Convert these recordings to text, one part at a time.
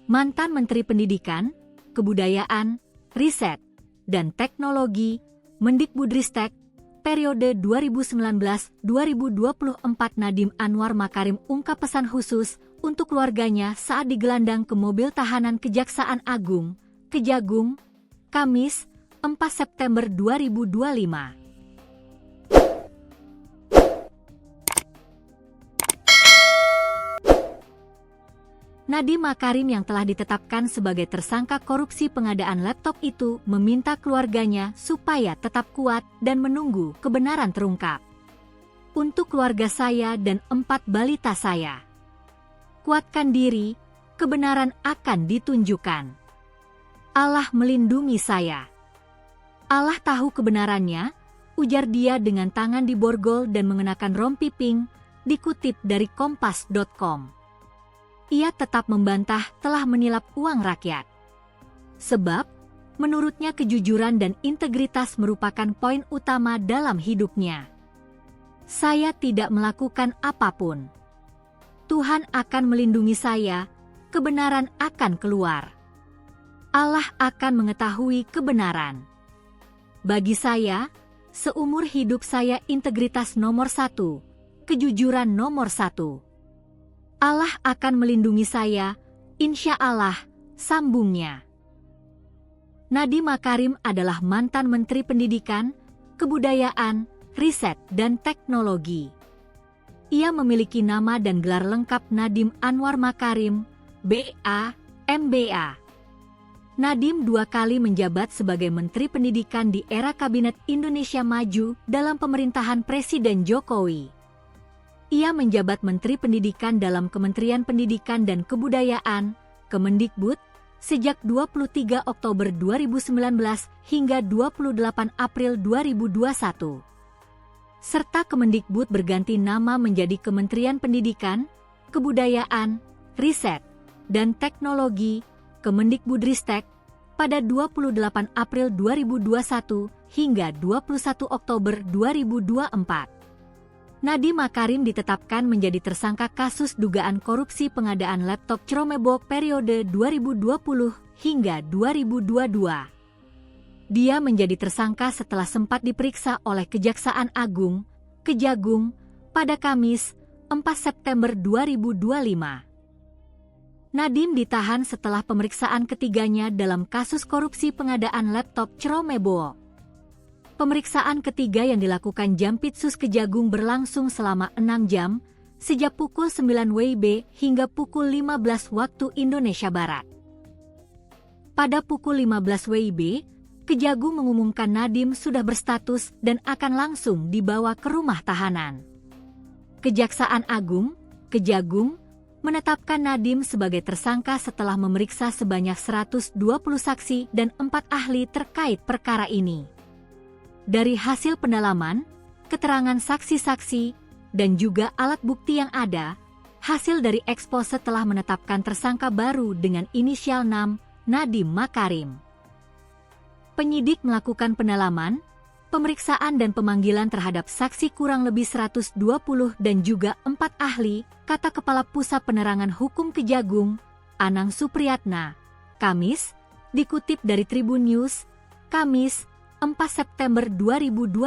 mantan Menteri Pendidikan, Kebudayaan, Riset, dan Teknologi, Mendikbudristek, periode 2019-2024 Nadiem Anwar Makarim ungkap pesan khusus untuk keluarganya saat digelandang ke mobil tahanan Kejaksaan Agung, Kejagung, Kamis, 4 September 2025. Nadiem Makarim yang telah ditetapkan sebagai tersangka korupsi pengadaan laptop itu meminta keluarganya supaya tetap kuat dan menunggu kebenaran terungkap. Untuk keluarga saya dan 4 balita saya, kuatkan diri, kebenaran akan ditunjukkan. Allah melindungi saya. Allah tahu kebenarannya, ujar dia dengan tangan diborgol dan mengenakan rompi pink, dikutip dari kompas.com. Ia tetap membantah telah menilap uang rakyat. Sebab, menurutnya kejujuran dan integritas merupakan poin utama dalam hidupnya. Saya tidak melakukan apapun. Tuhan akan melindungi saya, kebenaran akan keluar. Allah akan mengetahui kebenaran. Bagi saya, seumur hidup saya integritas nomor 1, kejujuran nomor 1. Allah akan melindungi saya, insya Allah, sambungnya. Nadiem Makarim adalah mantan Menteri Pendidikan, Kebudayaan, Riset, dan Teknologi. Ia memiliki nama dan gelar lengkap Nadiem Anwar Makarim, BA, MBA. Nadiem 2 kali menjabat sebagai Menteri Pendidikan di era Kabinet Indonesia Maju dalam pemerintahan Presiden Jokowi. Ia menjabat Menteri Pendidikan dalam Kementerian Pendidikan dan Kebudayaan, Kemendikbud, sejak 23 Oktober 2019 hingga 28 April 2021. Serta Kemendikbud berganti nama menjadi Kementerian Pendidikan, Kebudayaan, Riset, dan Teknologi, Kemendikbudristek, pada 28 April 2021 hingga 21 Oktober 2024. Nadiem Makarim ditetapkan menjadi tersangka kasus dugaan korupsi pengadaan laptop Chromebook periode 2020 hingga 2022. Dia menjadi tersangka setelah sempat diperiksa oleh Kejaksaan Agung, Kejagung, pada Kamis, 4 September 2025. Nadiem ditahan setelah pemeriksaan ketiganya dalam kasus korupsi pengadaan laptop Chromebook. Pemeriksaan ketiga yang dilakukan Jampitsus Kejagung berlangsung selama 6 jam, sejak pukul 9 WIB hingga pukul 15 waktu Indonesia Barat. Pada pukul 15 WIB, Kejagung mengumumkan Nadiem sudah berstatus dan akan langsung dibawa ke rumah tahanan. Kejaksaan Agung, Kejagung, menetapkan Nadiem sebagai tersangka setelah memeriksa sebanyak 120 saksi dan 4 ahli terkait perkara ini. Dari hasil pendalaman, keterangan saksi-saksi, dan juga alat bukti yang ada, hasil dari ekspose telah menetapkan tersangka baru dengan inisial 6, Nadiem Makarim. Penyidik melakukan pendalaman, pemeriksaan dan pemanggilan terhadap saksi kurang lebih 120 dan juga 4 ahli, kata Kepala Pusat Penerangan Hukum Kejagung, Anang Supriyatna, Kamis, dikutip dari Tribun News, Kamis, 4 September 2025.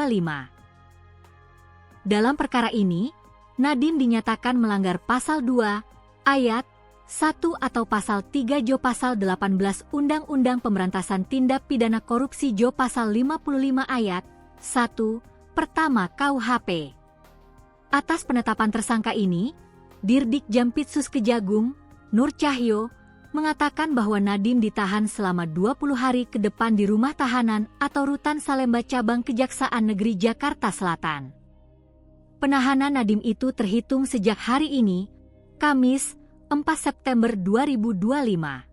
Dalam perkara ini, Nadiem dinyatakan melanggar Pasal 2, Ayat 1 atau Pasal 3 Jo Pasal 18 Undang-Undang Pemberantasan Tindak Pidana Korupsi Jo Pasal 55 Ayat 1, Pertama KUHP. Atas penetapan tersangka ini, Dirdik Jampitsus Kejagung, Nur Cahyo, mengatakan bahwa Nadiem ditahan selama 20 hari ke depan di rumah tahanan atau Rutan Salemba Cabang Kejaksaan Negeri Jakarta Selatan. Penahanan Nadiem itu terhitung sejak hari ini, Kamis, 4 September 2025.